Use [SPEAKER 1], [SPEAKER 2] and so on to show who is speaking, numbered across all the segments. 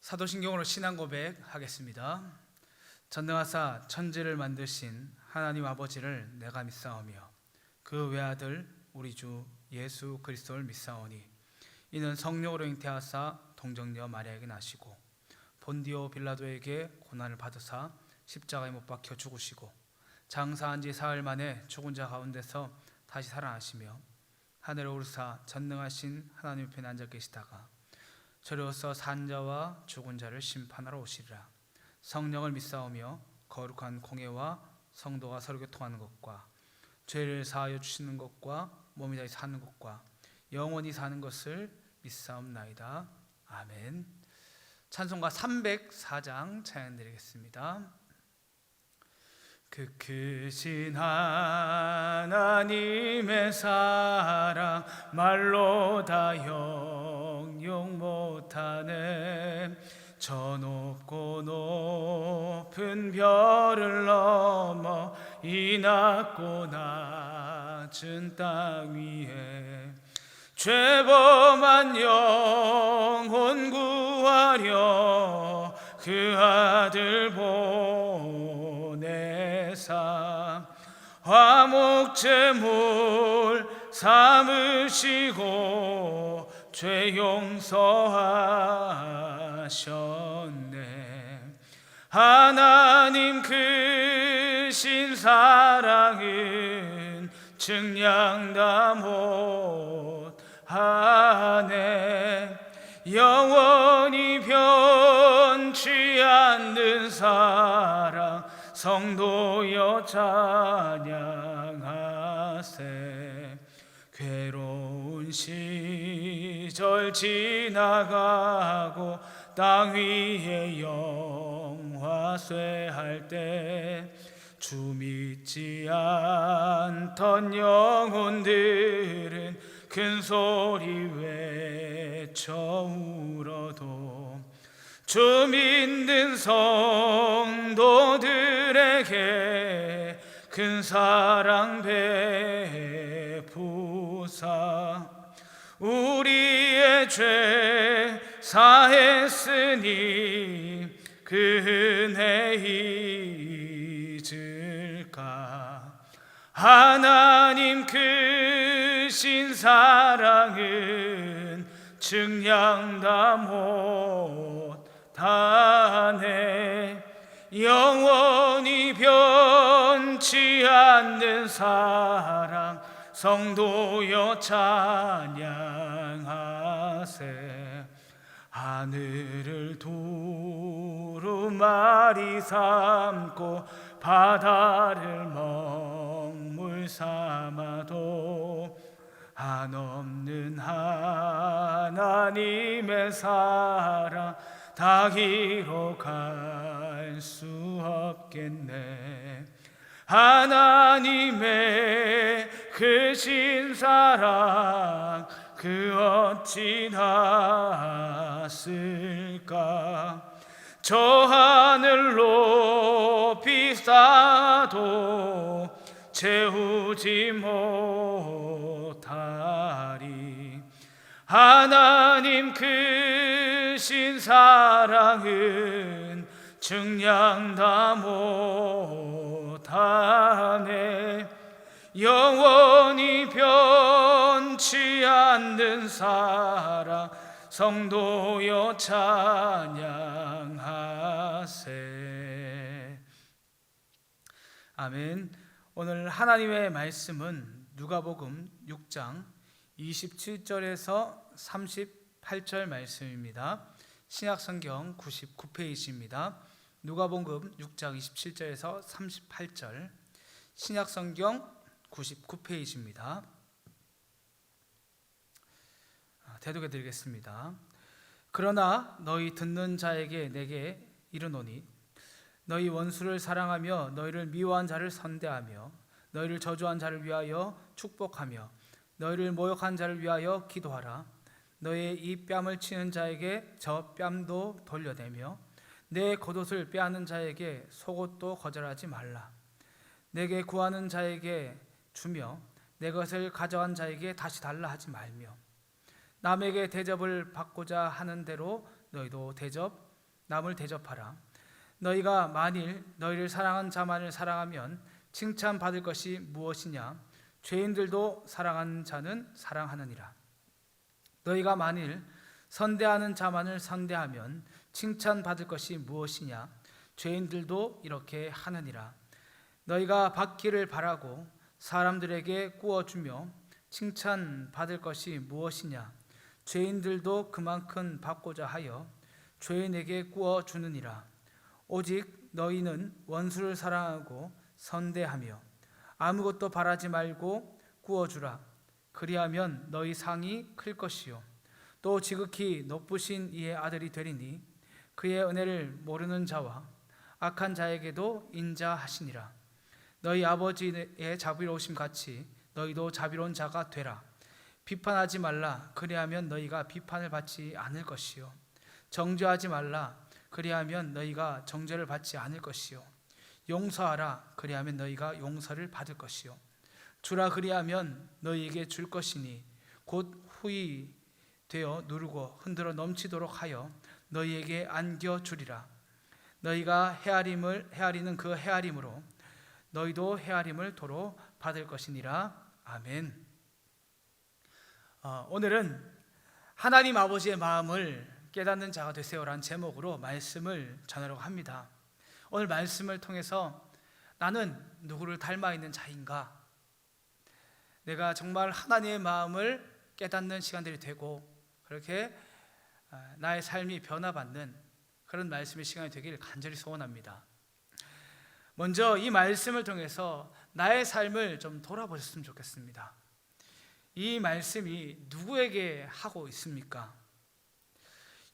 [SPEAKER 1] 사도신경으로 신앙 고백하겠습니다. 전능하사 천지를 만드신 하나님 아버지를 내가 믿사오며 그 외아들 우리 주 예수 그리스도를 믿사오니 이는 성령으로 잉태하사 동정녀 마리아에게 나시고 본디오 빌라도에게 고난을 받으사 십자가에 못 박혀 죽으시고 장사한 지 사흘 만에 죽은 자 가운데서 다시 살아나시며 하늘에 오르사 전능하신 하나님 편에 앉아 계시다가 저리로서 산 자와 죽은 자를 심판하러 오시리라. 성령을 믿사오며 거룩한 공예와 성도가 서로 교통하는 것과 죄를 사하여 주시는 것과 몸이 다시 사는 것과 영원히 사는 것을 믿사옵나이다. 아멘. 찬송가 304장 찬양 드리겠습니다. 그 크신 하나님의 사랑 말로 다 형용 못하네. 저 높고 높은 별을 넘어 이 낮고 낮은 땅 위에 죄범한 영혼 구하려 그 아들 보내사 화목제물 삼으시고 죄 용서하셨네. 하나님 크신 사랑은 증량다 못하네. 영원히 변치 않는 사랑 성도여 찬양하세. 괴로운 시절 지나가고 땅 위에 영화쇠할 때 주 믿지 않던 영혼들은 큰 소리 외쳐 울어도 주 믿는 성도들에게 큰 사랑 베푸사 우리의 죄 사했으니 그 은혜 잊을까. 하나님 크신 사랑은 증량다 못하네. 영원히 변치 않는 사랑 성도여 찬양하세. 하늘을 두루마리 삼고 바다를 먹물 삼아도 한없는 하나님의 사랑 다 기록할 수 없겠네. 하나님의 크신 사랑 그 어찌 닿았을까. 저 하늘 높이 쌓아도 채우지 못하리. 하나님 크신 사랑은 증량다 못하네. 영원히 변치 않는 사랑 성도여 찬양하세. 아멘. 오늘 하나님의 말씀은 누가복음 6장 27절에서 38절 말씀입니다. 신약성경 99페이지입니다. 누가복음 6장 27절에서 38절, 신약성경 99페이지입니다. 대독해 드리겠습니다. 그러나 너희 듣는 자에게 내게 이르노니 너희 원수를 사랑하며 너희를 미워한 자를 선대하며 너희를 저주한 자를 위하여 축복하며 너희를 모욕한 자를 위하여 기도하라. 너희의 이 뺨을 치는 자에게 저 뺨도 돌려대며 내 겉옷을 빼앗는 자에게 속옷도 거절하지 말라. 내게 구하는 자에게 주며 내 것을 가져간 자에게 다시 달라 하지 말며 남에게 대접을 받고자 하는 대로 너희도 대접 남을 대접하라. 너희가 만일 너희를 사랑한 자만을 사랑하면 칭찬받을 것이 무엇이냐? 죄인들도 사랑하는 자는 사랑하느니라. 너희가 만일 선대하는 자만을 선대하면 칭찬받을 것이 무엇이냐? 죄인들도 이렇게 하느니라. 너희가 받기를 바라고 사람들에게 구워주며 칭찬받을 것이 무엇이냐? 죄인들도 그만큼 받고자 하여 죄인에게 구워주느니라. 오직 너희는 원수를 사랑하고 선대하며 아무것도 바라지 말고 구워주라. 그리하면 너희 상이 클 것이요 또 지극히 높으신 이의 아들이 되리니 그의 은혜를 모르는 자와 악한 자에게도 인자하시니라. 너희 아버지의 자비로우심 같이 너희도 자비로운 자가 되라. 비판하지 말라. 그리하면 너희가 비판을 받지 않을 것이요 정죄하지 말라. 그리하면 너희가 정죄를 받지 않을 것이요 용서하라. 그리하면 너희가 용서를 받을 것이요 주라. 그리하면 너희에게 줄 것이니 곧 후히 되어 누르고 흔들어 넘치도록 하여 너희에게 안겨 주리라. 너희가 헤아리는 그 헤아림으로 너희도 헤아림을 도로 받을 것이니라. 아멘. 오늘은 하나님 아버지의 마음을 깨닫는 자가 되세요라는 제목으로 말씀을 전하려고 합니다. 오늘 말씀을 통해서 나는 누구를 닮아 있는 자인가? 내가 정말 하나님의 마음을 깨닫는 시간들이 되고 그렇게 나의 삶이 변화받는 그런 말씀의 시간이 되기를 간절히 소원합니다. 먼저 이 말씀을 통해서 나의 삶을 좀 돌아보셨으면 좋겠습니다. 이 말씀이 누구에게 하고 있습니까?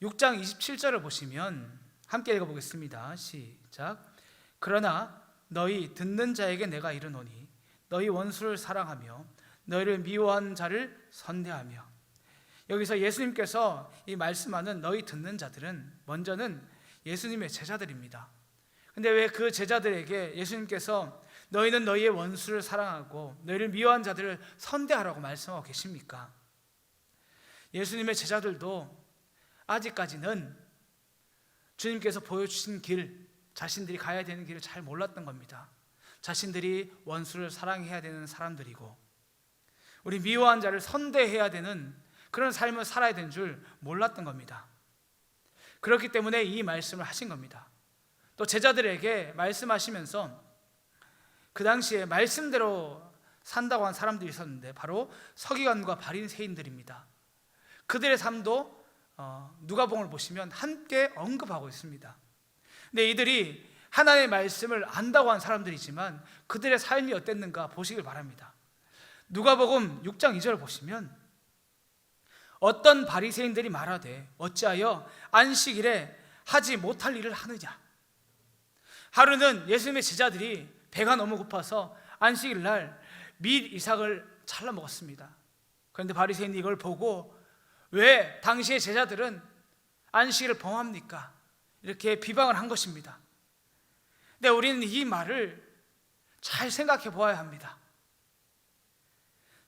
[SPEAKER 1] 6장 27절을 보시면 함께 읽어보겠습니다. 시작. 그러나 너희 듣는 자에게 내가 이르노니 너희 원수를 사랑하며 너희를 미워한 자를 선대하며. 여기서 예수님께서 이 말씀하는 너희 듣는 자들은 먼저는 예수님의 제자들입니다. 근데 왜 그 제자들에게 예수님께서 너희는 너희의 원수를 사랑하고 너희를 미워한 자들을 선대하라고 말씀하고 계십니까? 예수님의 제자들도 아직까지는 주님께서 보여주신 길, 자신들이 가야 되는 길을 잘 몰랐던 겁니다. 자신들이 원수를 사랑해야 되는 사람들이고 우리 미워한 자를 선대해야 되는 그런 삶을 살아야 되는 줄 몰랐던 겁니다. 그렇기 때문에 이 말씀을 하신 겁니다. 또 제자들에게 말씀하시면서 그 당시에 말씀대로 산다고 한 사람들이 있었는데 바로 서기관과 바리새인들입니다. 그들의 삶도 누가복음을 보시면 함께 언급하고 있습니다. 근데 이들이 하나님의 말씀을 안다고 한 사람들이지만 그들의 삶이 어땠는가 보시길 바랍니다. 누가복음 6장 2절 보시면 어떤 바리새인들이 말하되 어찌하여 안식일에 하지 못할 일을 하느냐. 하루는 예수님의 제자들이 배가 너무 고파서 안식일 날 밀 이삭을 잘라 먹었습니다. 그런데 바리새인이 이걸 보고 왜 당시의 제자들은 안식일을 범합니까? 이렇게 비방을 한 것입니다. 근데 우리는 이 말을 잘 생각해 보아야 합니다.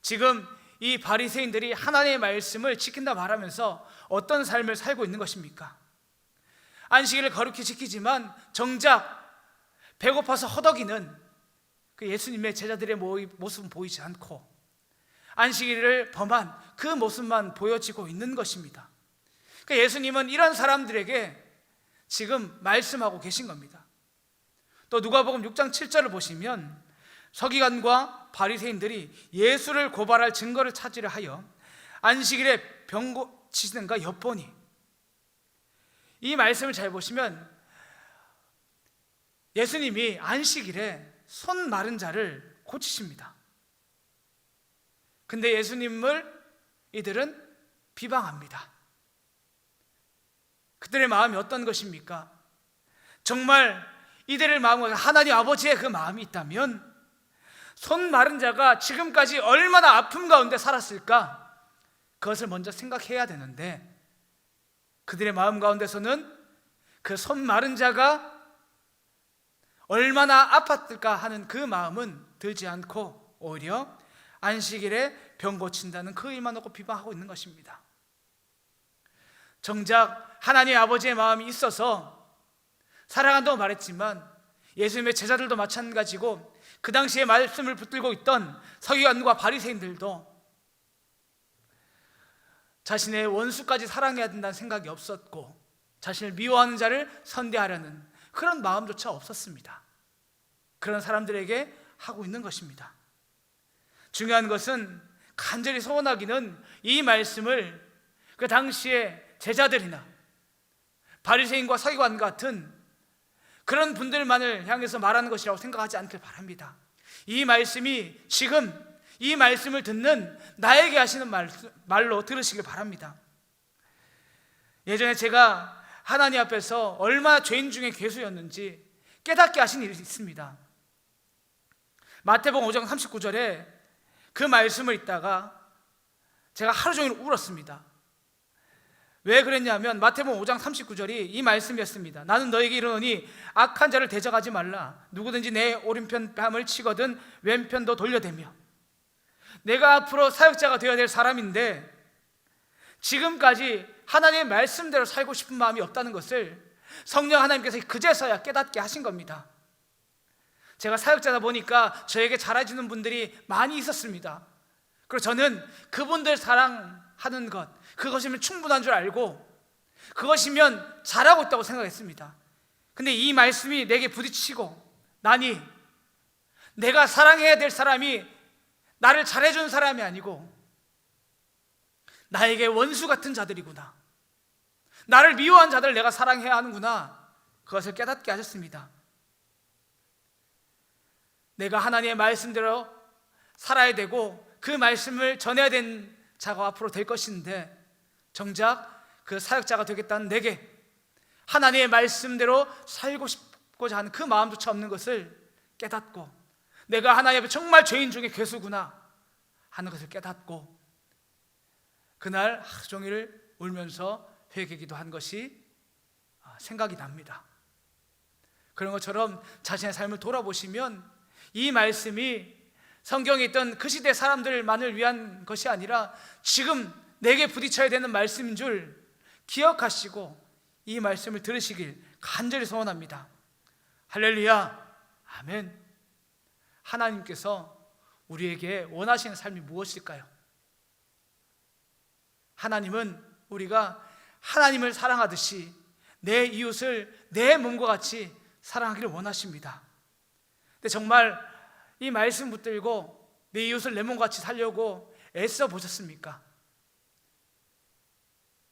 [SPEAKER 1] 지금 이 바리새인들이 하나님의 말씀을 지킨다 말하면서 어떤 삶을 살고 있는 것입니까? 안식일을 거룩히 지키지만 정작 배고파서 허덕이는 그 예수님의 제자들의 모습은 보이지 않고 안식일을 범한 그 모습만 보여지고 있는 것입니다. 그러니까 예수님은 이런 사람들에게 지금 말씀하고 계신 겁니다. 또 누가복음 6장 7절을 보시면 서기관과 바리새인들이 예수를 고발할 증거를 찾으려 하여 안식일에 병 고치시는가 엿보니. 이 말씀을 잘 보시면 예수님이 안식일에 손 마른 자를 고치십니다. 근데 예수님을 이들은 비방합니다. 그들의 마음이 어떤 것입니까? 정말 이들의 마음은 하나님 아버지의 그 마음이 있다면 손 마른 자가 지금까지 얼마나 아픔 가운데 살았을까? 그것을 먼저 생각해야 되는데 그들의 마음 가운데서는 그 손 마른 자가 얼마나 아팠을까 하는 그 마음은 들지 않고 오히려 안식일에 병 고친다는 그 일만 놓고 비방하고 있는 것입니다. 정작 하나님 아버지의 마음이 있어서 사랑한다고 말했지만 예수님의 제자들도 마찬가지고 그 당시에 말씀을 붙들고 있던 서기관과 바리새인들도 자신의 원수까지 사랑해야 된다는 생각이 없었고 자신을 미워하는 자를 선대하려는 그런 마음조차 없었습니다. 그런 사람들에게 하고 있는 것입니다. 중요한 것은 간절히 소원하기는 이 말씀을 그 당시에 제자들이나 바리새인과 서기관 같은 그런 분들만을 향해서 말하는 것이라고 생각하지 않길 바랍니다. 이 말씀이 지금 이 말씀을 듣는 나에게 하시는 말로 들으시길 바랍니다. 예전에 제가 하나님 앞에서 얼마나 죄인 중에 괴수였는지 깨닫게 하신 일이 있습니다. 마태복음 5장 39절에 그 말씀을 읽다가 제가 하루 종일 울었습니다. 왜 그랬냐면 마태복음 5장 39절이 이 말씀이었습니다. 나는 너에게 이르노니 악한 자를 대적하지 말라. 누구든지 내 오른편 뺨을 치거든 왼편도 돌려대며. 내가 앞으로 사역자가 되어야 될 사람인데 지금까지 하나님의 말씀대로 살고 싶은 마음이 없다는 것을 성령 하나님께서 그제서야 깨닫게 하신 겁니다. 제가 사역자다 보니까 저에게 잘해주는 분들이 많이 있었습니다. 그리고 저는 그분들 사랑하는 것, 그것이면 충분한 줄 알고 그것이면 잘하고 있다고 생각했습니다. 근데 이 말씀이 내게 부딪히고 나니 내가 사랑해야 될 사람이 나를 잘해주는 사람이 아니고 나에게 원수 같은 자들이구나, 나를 미워한 자들을 내가 사랑해야 하는구나, 그것을 깨닫게 하셨습니다. 내가 하나님의 말씀대로 살아야 되고 그 말씀을 전해야 되는 자가 앞으로 될 것인데 정작 그 사역자가 되겠다는 내게 하나님의 말씀대로 살고 싶고자 하는 그 마음조차 없는 것을 깨닫고 내가 하나님 앞에 정말 죄인 중에 괴수구나 하는 것을 깨닫고 그날 하루 종일 울면서 회개기도 한 것이 생각이 납니다. 그런 것처럼 자신의 삶을 돌아보시면 이 말씀이 성경에 있던 그 시대 사람들만을 위한 것이 아니라 지금 내게 부딪혀야 되는 말씀인 줄 기억하시고 이 말씀을 들으시길 간절히 소원합니다. 할렐루야, 아멘. 하나님께서 우리에게 원하시는 삶이 무엇일까요? 하나님은 우리가 하나님을 사랑하듯이 내 이웃을 내 몸과 같이 사랑하기를 원하십니다. 근데 정말 이 말씀 붙들고 내 이웃을 내 몸같이 살려고 애써 보셨습니까?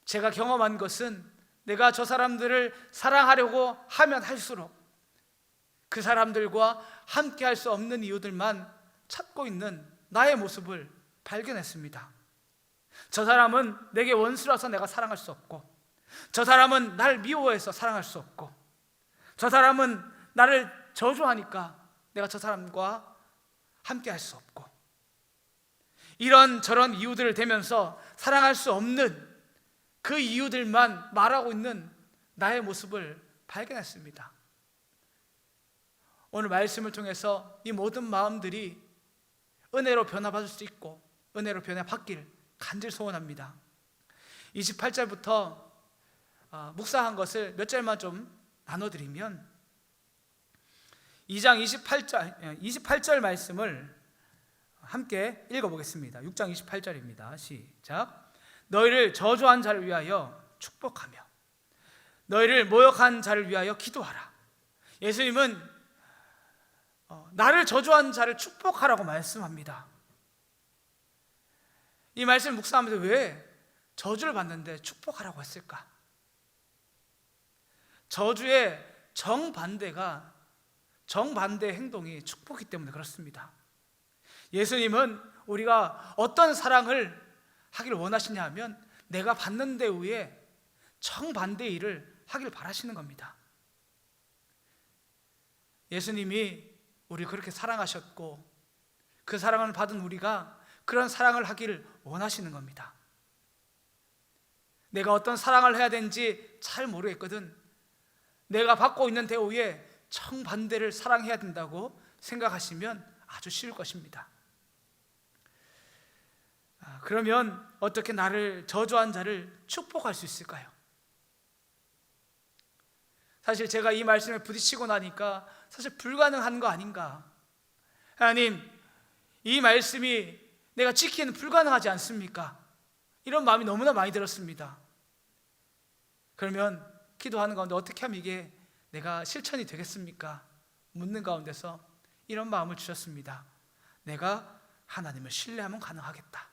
[SPEAKER 1] 제가 경험한 것은 내가 저 사람들을 사랑하려고 하면 할수록 그 사람들과 함께 할 수 없는 이유들만 찾고 있는 나의 모습을 발견했습니다. 저 사람은 내게 원수라서 내가 사랑할 수 없고, 저 사람은 날 미워해서 사랑할 수 없고, 저 사람은 나를 저주하니까 내가 저 사람과 함께 할 수 없고, 이런 저런 이유들을 대면서 사랑할 수 없는 그 이유들만 말하고 있는 나의 모습을 발견했습니다. 오늘 말씀을 통해서 이 모든 마음들이 은혜로 변화받을 수 있고 은혜로 변화받기를 간절히 소원합니다. 28절부터 묵상한 것을 몇 절만 좀 나눠드리면 2장 28절 말씀을 함께 읽어보겠습니다. 6장 28절입니다. 시작. 너희를 저주한 자를 위하여 축복하며 너희를 모욕한 자를 위하여 기도하라. 예수님은 나를 저주한 자를 축복하라고 말씀합니다. 이 말씀을 묵상하면서 왜 저주를 받는데 축복하라고 했을까? 저주의 정반대의 행동이 축복이기 때문에 그렇습니다. 예수님은 우리가 어떤 사랑을 하기를 원하시냐 하면 내가 받는 데 위에 정반대의 일을 하길 바라시는 겁니다. 예수님이 우리를 그렇게 사랑하셨고 그 사랑을 받은 우리가 그런 사랑을 하기를 원하시는 겁니다. 내가 어떤 사랑을 해야 되는지 잘 모르겠거든. 내가 받고 있는 대우에 정반대를 사랑해야 된다고 생각하시면 아주 쉬울 것입니다. 그러면 어떻게 나를 저주한 자를 축복할 수 있을까요? 사실 제가 이 말씀에 부딪히고 나니까 사실 불가능한 거 아닌가. 하나님, 이 말씀이 내가 지키기는 불가능하지 않습니까? 이런 마음이 너무나 많이 들었습니다. 그러면 기도하는 가운데 어떻게 하면 이게 내가 실천이 되겠습니까? 묻는 가운데서 이런 마음을 주셨습니다. 내가 하나님을 신뢰하면 가능하겠다.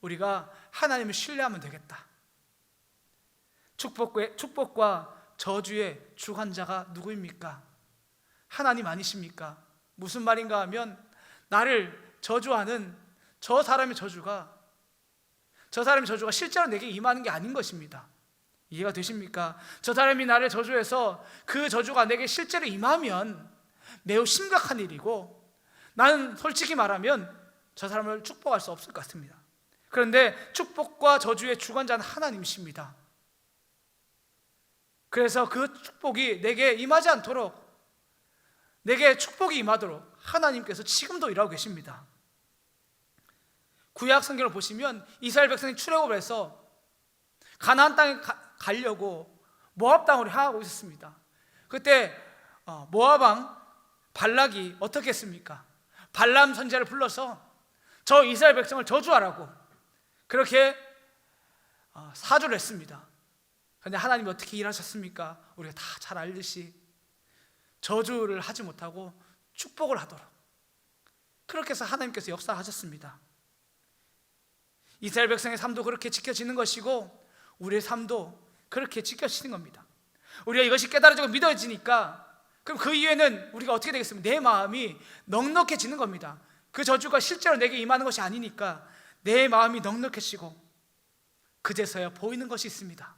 [SPEAKER 1] 우리가 하나님을 신뢰하면 되겠다. 축복과 저주의 주관자가 누구입니까? 하나님 아니십니까? 무슨 말인가 하면 나를 저주하는 저 사람의 저주가 실제로 내게 임하는 게 아닌 것입니다. 이해가 되십니까? 저 사람이 나를 저주해서 그 저주가 내게 실제로 임하면 매우 심각한 일이고, 나는 솔직히 말하면 저 사람을 축복할 수 없을 것 같습니다. 그런데 축복과 저주의 주관자는 하나님이십니다. 그래서 그 축복이 내게 임하지 않도록, 내게 축복이 임하도록 하나님께서 지금도 일하고 계십니다. 구약 성경을 보시면 이스라엘 백성이 출애굽을 해서 가나안 땅에 가려고 모압 땅으로 향하고 있었습니다. 그때 모압 왕 발락이 어떻게 했습니까? 발람 선지자를 불러서 저 이스라엘 백성을 저주하라고 그렇게 사주를 했습니다. 그런데 하나님이 어떻게 일하셨습니까? 우리가 다 잘 알듯이 저주를 하지 못하고 축복을 하도록, 그렇게 해서 하나님께서 역사하셨습니다. 이스라엘 백성의 삶도 그렇게 지켜지는 것이고 우리의 삶도 그렇게 지켜지는 겁니다. 우리가 이것이 깨달아지고 믿어지니까 그럼 그 이후에는 우리가 어떻게 되겠습니까? 내 마음이 넉넉해지는 겁니다. 그 저주가 실제로 내게 임하는 것이 아니니까 내 마음이 넉넉해지고 그제서야 보이는 것이 있습니다.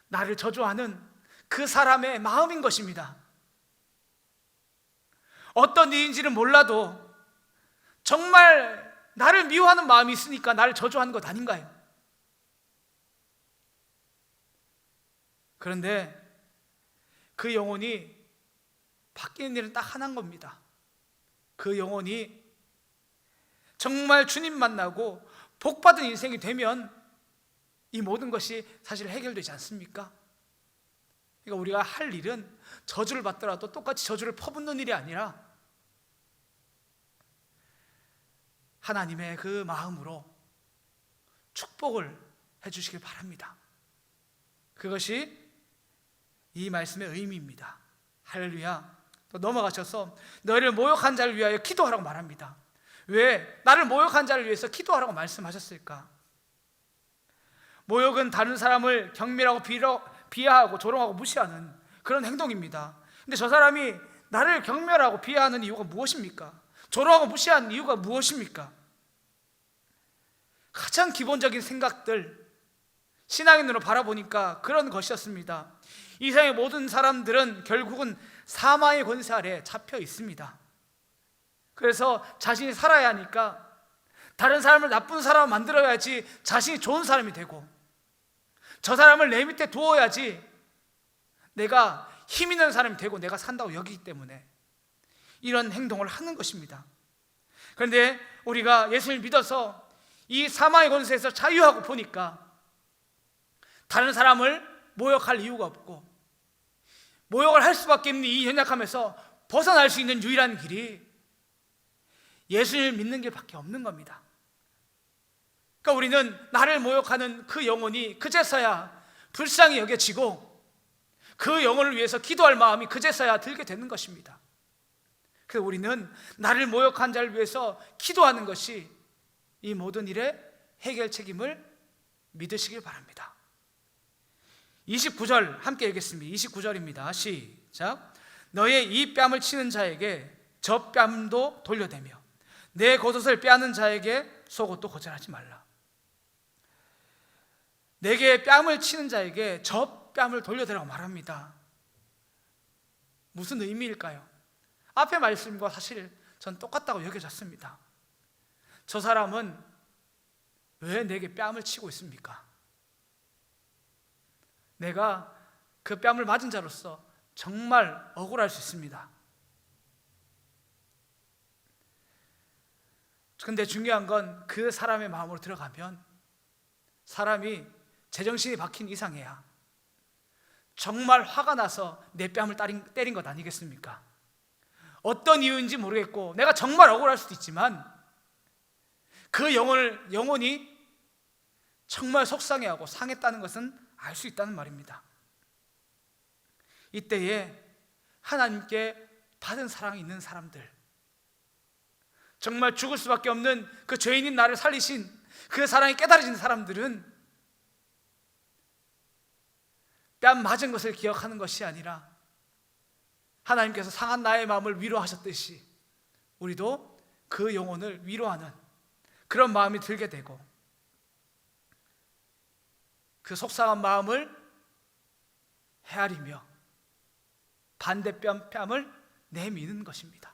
[SPEAKER 1] 나를 저주하는 그 사람의 마음인 것입니다. 어떤 일인지는 몰라도 정말 나를 미워하는 마음이 있으니까 나를 저주하는 것 아닌가요? 그런데 그 영혼이 바뀌는 일은 딱 하나인 겁니다. 그 영혼이 정말 주님 만나고 복받은 인생이 되면 이 모든 것이 사실 해결되지 않습니까? 그러니까 우리가 할 일은 저주를 받더라도 똑같이 저주를 퍼붓는 일이 아니라 하나님의 그 마음으로 축복을 해주시길 바랍니다. 그것이 이 말씀의 의미입니다. 할렐루야. 또 넘어가셔서 너희를 모욕한 자를 위하여 기도하라고 말합니다. 왜 나를 모욕한 자를 위해서 기도하라고 말씀하셨을까? 모욕은 다른 사람을 경멸하고 비하하고 조롱하고 무시하는 그런 행동입니다. 근데 저 사람이 나를 경멸하고 비하하는 이유가 무엇입니까? 조롱하고 무시하는 이유가 무엇입니까? 가장 기본적인 생각들, 신앙의 눈으로 바라보니까 그런 것이었습니다. 이 세상의 모든 사람들은 결국은 사망의 권세 아래 잡혀 있습니다. 그래서 자신이 살아야 하니까 다른 사람을 나쁜 사람 만들어야지 자신이 좋은 사람이 되고, 저 사람을 내 밑에 두어야지 내가 힘 있는 사람이 되고 내가 산다고 여기기 때문에 이런 행동을 하는 것입니다. 그런데 우리가 예수를 믿어서 이 사망의 권세에서 자유하고 보니까 다른 사람을 모욕할 이유가 없고 모욕을 할 수밖에 없는 이 연약함에서 벗어날 수 있는 유일한 길이 예수를 믿는 길밖에 없는 겁니다. 그러니까 우리는 나를 모욕하는 그 영혼이 그제서야 불쌍히 여겨지고 그 영혼을 위해서 기도할 마음이 그제서야 들게 되는 것입니다. 그래서 우리는 나를 모욕한 자를 위해서 기도하는 것이 이 모든 일의 해결 책임을 믿으시길 바랍니다. 29절 함께 읽겠습니다. 29절입니다. 시작. 너의 이 뺨을 치는 자에게 저 뺨도 돌려대며 내 겉옷을 빼앗는 자에게 속옷도 거절하지 말라. 내게 뺨을 치는 자에게 저 뺨을 돌려대라고 말합니다. 무슨 의미일까요? 앞의 말씀과 사실 전 똑같다고 여겨졌습니다. 저 사람은 왜 내게 뺨을 치고 있습니까? 내가 그 뺨을 맞은 자로서 정말 억울할 수 있습니다. 그런데 중요한 건 그 사람의 마음으로 들어가면 사람이 제정신이 박힌 이상해야 정말 화가 나서 내 뺨을 때린 것 아니겠습니까? 어떤 이유인지 모르겠고 내가 정말 억울할 수도 있지만 그 영혼이 정말 속상해하고 상했다는 것은 알 수 있다는 말입니다. 이때에 하나님께 받은 사랑이 있는 사람들, 정말 죽을 수밖에 없는 그 죄인인 나를 살리신 그 사랑이 깨달아진 사람들은 뺨 맞은 것을 기억하는 것이 아니라 하나님께서 상한 나의 마음을 위로하셨듯이 우리도 그 영혼을 위로하는 그런 마음이 들게 되고 그 속상한 마음을 헤아리며 반대뺨을 내미는 것입니다.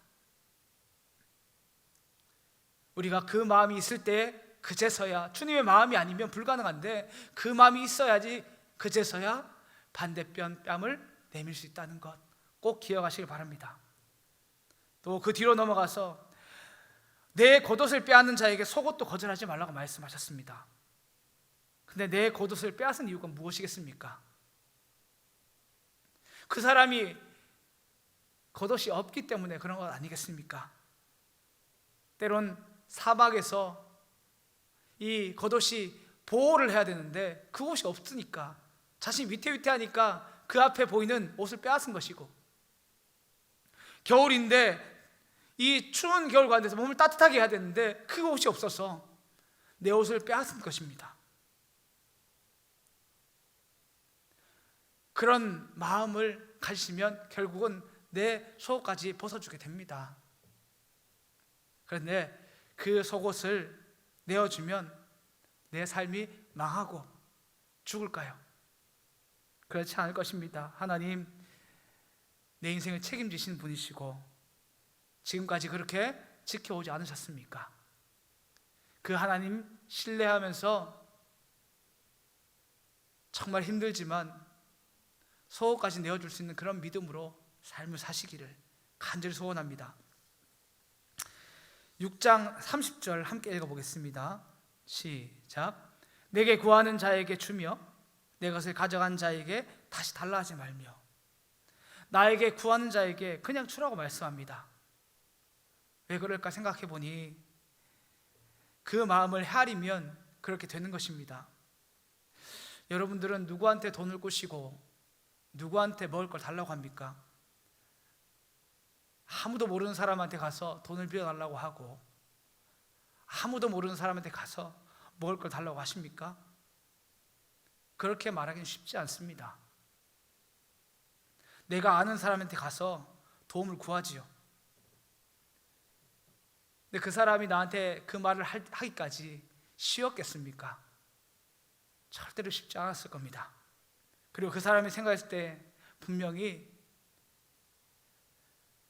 [SPEAKER 1] 우리가 그 마음이 있을 때 그제서야, 주님의 마음이 아니면 불가능한데 그 마음이 있어야지 그제서야 반대뺨을 내밀 수 있다는 것 꼭 기억하시길 바랍니다. 또 그 뒤로 넘어가서 내 겉옷을 빼앗는 자에게 속옷도 거절하지 말라고 말씀하셨습니다. 근데 내 겉옷을 빼앗은 이유가 무엇이겠습니까? 그 사람이 겉옷이 없기 때문에 그런 것 아니겠습니까? 때론 사막에서 이 겉옷이 보호를 해야 되는데 그 옷이 없으니까 자신이 위태위태하니까 그 앞에 보이는 옷을 빼앗은 것이고, 겨울인데 이 추운 겨울 가운데서 몸을 따뜻하게 해야 되는데 그 옷이 없어서 내 옷을 빼앗은 것입니다. 그런 마음을 가지시면 결국은 내 속옷까지 벗어주게 됩니다. 그런데 그 속옷을 내어주면 내 삶이 망하고 죽을까요? 그렇지 않을 것입니다. 하나님, 내 인생을 책임지신 분이시고 지금까지 그렇게 지켜오지 않으셨습니까? 그 하나님 신뢰하면서 정말 힘들지만 속옷까지 내어줄 수 있는 그런 믿음으로 삶을 사시기를 간절히 소원합니다. 6장 30절 함께 읽어보겠습니다. 시작. 내게 구하는 자에게 주며 내 것을 가져간 자에게 다시 달라 하지 말며. 나에게 구하는 자에게 그냥 주라고 말씀합니다. 왜 그럴까 생각해 보니 그 마음을 헤아리면 그렇게 되는 것입니다. 여러분들은 누구한테 돈을 꾸시고 누구한테 먹을 걸 달라고 합니까? 아무도 모르는 사람한테 가서 돈을 빌려달라고 하고 아무도 모르는 사람한테 가서 먹을 걸 달라고 하십니까? 그렇게 말하기는 쉽지 않습니다. 내가 아는 사람한테 가서 도움을 구하지요. 근데 그 사람이 나한테 그 말을 하기까지 쉬웠겠습니까? 절대로 쉽지 않았을 겁니다. 그리고 그 사람이 생각했을 때 분명히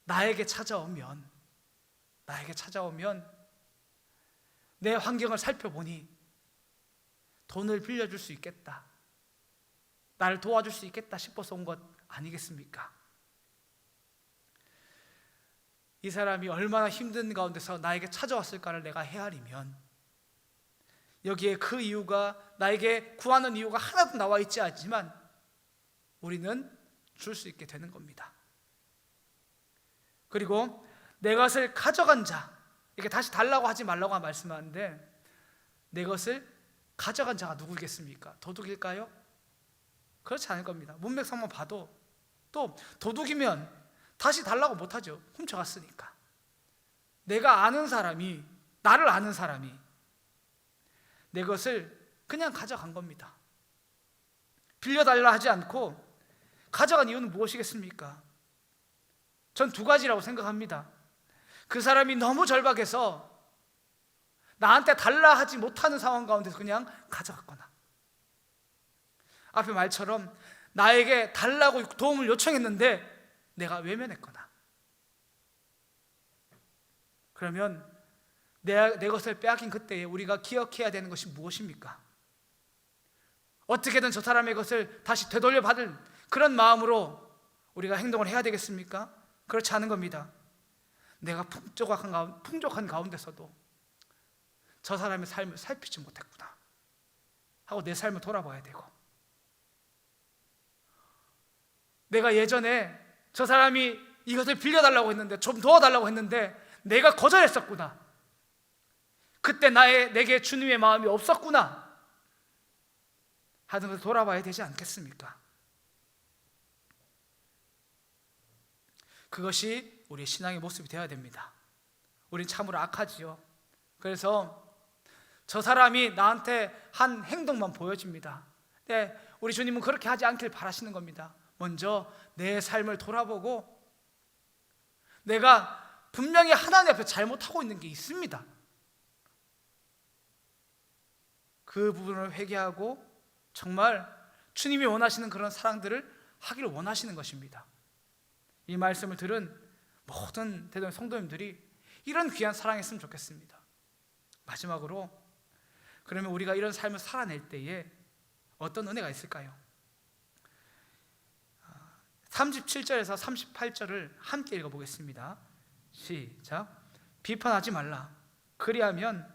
[SPEAKER 1] 나에게 찾아오면 내 환경을 살펴보니 돈을 빌려줄 수 있겠다, 나를 도와줄 수 있겠다 싶어서 온 것 아니겠습니까? 이 사람이 얼마나 힘든 가운데서 나에게 찾아왔을까를 내가 헤아리면 여기에 그 이유가, 나에게 구하는 이유가 하나도 나와 있지 않지만 우리는 줄 수 있게 되는 겁니다. 그리고 내 것을 가져간 자, 이렇게 다시 달라고 하지 말라고 말씀하는데 내 것을 가져간 자가 누구겠습니까? 도둑일까요? 그렇지 않을 겁니다. 문맥상만 봐도 또 도둑이면 다시 달라고 못하죠. 훔쳐갔으니까. 내가 아는 사람이, 나를 아는 사람이 내 것을 그냥 가져간 겁니다. 빌려달라 하지 않고 가져간 이유는 무엇이겠습니까? 전 두 가지라고 생각합니다. 그 사람이 너무 절박해서 나한테 달라 하지 못하는 상황 가운데서 그냥 가져갔거나, 앞에 말처럼 나에게 달라고 도움을 요청했는데 내가 외면했거나, 그러면 내 것을 빼앗긴 그때에 우리가 기억해야 되는 것이 무엇입니까? 어떻게든 저 사람의 것을 다시 되돌려 받을 그런 마음으로 우리가 행동을 해야 되겠습니까? 그렇지 않은 겁니다. 내가 풍족한 가운데서도 저 사람의 삶을 살피지 못했구나 하고 내 삶을 돌아봐야 되고, 내가 예전에 저 사람이 이것을 빌려달라고 했는데, 좀 도와달라고 했는데 내가 거절했었구나. 그때 내게 주님의 마음이 없었구나 하는 것을 돌아봐야 되지 않겠습니까? 그것이 우리의 신앙의 모습이 되어야 됩니다. 우린 참으로 악하지요. 그래서 저 사람이 나한테 한 행동만 보여집니다. 네, 우리 주님은 그렇게 하지 않길 바라시는 겁니다. 먼저 내 삶을 돌아보고 내가 분명히 하나님 앞에 잘못하고 있는 게 있습니다. 그 부분을 회개하고 정말 주님이 원하시는 그런 사랑들을 하기를 원하시는 것입니다. 이 말씀을 들은 모든 대동의 성도님들이 이런 귀한 사랑했으면 좋겠습니다. 마지막으로, 그러면 우리가 이런 삶을 살아낼 때에 어떤 은혜가 있을까요? 37절에서 38절을 함께 읽어보겠습니다. 시작. 비판하지 말라. 그리하면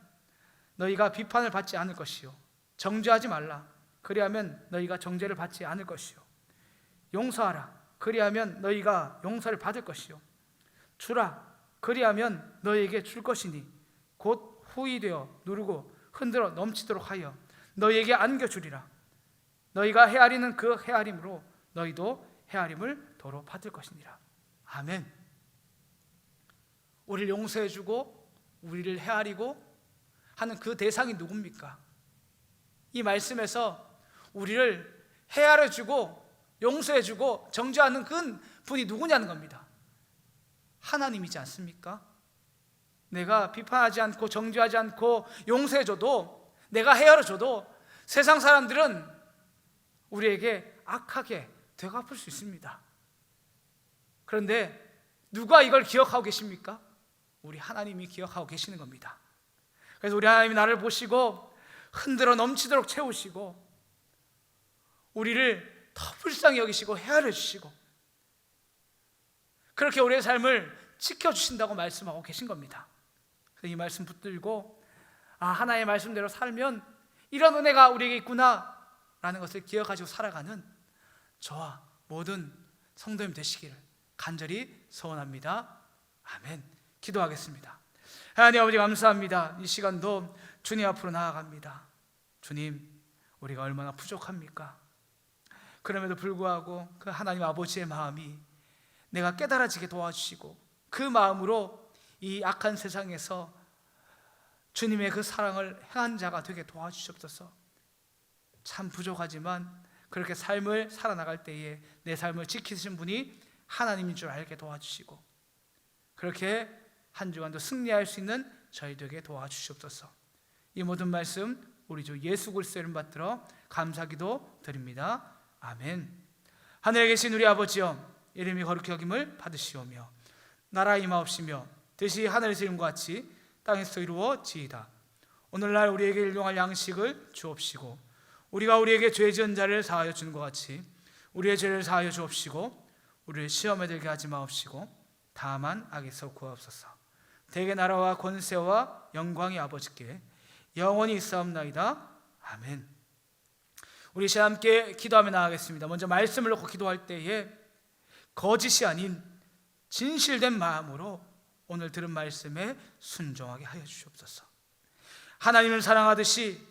[SPEAKER 1] 너희가 비판을 받지 않을 것이요, 정죄하지 말라. 그리하면 너희가 정죄를 받지 않을 것이요, 용서하라. 그리하면 너희가 용서를 받을 것이요, 주라. 그리하면 너희에게 줄 것이니 곧 후히 되어 누르고 흔들어 넘치도록 하여 너희에게 안겨주리라. 너희가 헤아리는 그 헤아림으로 너희도 헤아림을 도로 받을 것이니라. 아멘. 우리를 용서해주고 우리를 헤아리고 하는 그 대상이 누굽니까? 이 말씀에서 우리를 헤아려주고 용서해주고 정죄하는 그 분이 누구냐는 겁니다. 하나님이지 않습니까? 내가 비판하지 않고 정죄하지 않고 용서해줘도, 내가 헤아려줘도 세상 사람들은 우리에게 악하게 되갚을 수 있습니다. 그런데 누가 이걸 기억하고 계십니까? 우리 하나님이 기억하고 계시는 겁니다. 그래서 우리 하나님이 나를 보시고 흔들어 넘치도록 채우시고 우리를 더 불쌍히 여기시고 헤아려 주시고 그렇게 우리의 삶을 지켜주신다고 말씀하고 계신 겁니다. 그래서 이 말씀 붙들고 하나의 말씀대로 살면 이런 은혜가 우리에게 있구나 라는 것을 기억하시고 살아가는 저와 모든 성도님 되시기를 간절히 소원합니다. 아멘. 기도하겠습니다. 하나님 아버지, 감사합니다. 이 시간도 주님 앞으로 나아갑니다. 주님, 우리가 얼마나 부족합니까? 그럼에도 불구하고 그 하나님 아버지의 마음이 내가 깨달아지게 도와주시고 그 마음으로 이 악한 세상에서 주님의 그 사랑을 행한 자가 되게 도와주시옵소서. 참 부족하지만 그렇게 삶을 살아나갈 때에 내 삶을 지키신 분이 하나님인 줄 알게 도와주시고 그렇게 한 주간도 승리할 수 있는 저희 되게 도와주시옵소서. 이 모든 말씀 우리 주 예수 그리스도의 이름 받들어 감사기도 드립니다. 아멘. 하늘에 계신 우리 아버지여, 이름이 거룩히 여김을 받으시오며 나라의 임하옵시며 뜻이 하늘에서 이룬 것 같이 땅에서 이루어지이다. 오늘날 우리에게 일용할 양식을 주옵시고 우리가 우리에게 죄 지은 자를 사하여 주는 것 같이 우리의 죄를 사하여 주옵시고 우리를 시험에 들게 하지 마옵시고 다만 악에서 구하옵소서. 대개 나라와 권세와 영광이 아버지께 영원히 있사옵나이다. 아멘. 우리 시간 함께 기도하며 나가겠습니다. 먼저 말씀을 놓고 기도할 때에 거짓이 아닌 진실된 마음으로 오늘 들은 말씀에 순종하게 하여 주시옵소서. 하나님을 사랑하듯이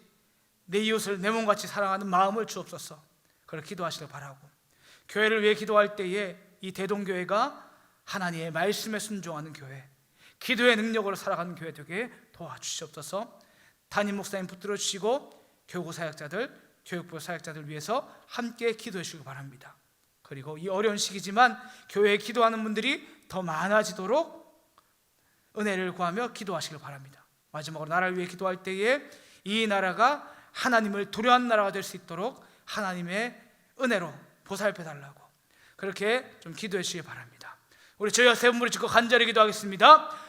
[SPEAKER 1] 내 이웃을 내 몸같이 사랑하는 마음을 주옵소서. 그렇게 기도하시길 바라고, 교회를 위해 기도할 때에 이 대동교회가 하나님의 말씀에 순종하는 교회, 기도의 능력으로 살아가는 교회 되게 도와주시옵소서. 담임 목사님 붙들어 주시고 교구 사역자들, 교육부 사역자들 위해서 함께 기도해 주시기 바랍니다. 그리고 이 어려운 시기지만 교회에 기도하는 분들이 더 많아지도록 은혜를 구하며 기도하시길 바랍니다. 마지막으로 나라를 위해 기도할 때에 이 나라가 하나님을 두려워하는 나라가 될 수 있도록 하나님의 은혜로 보살펴 달라고 그렇게 좀 기도해 주시기 바랍니다. 우리 저희가 세 분을 짓고 간절히 기도하겠습니다.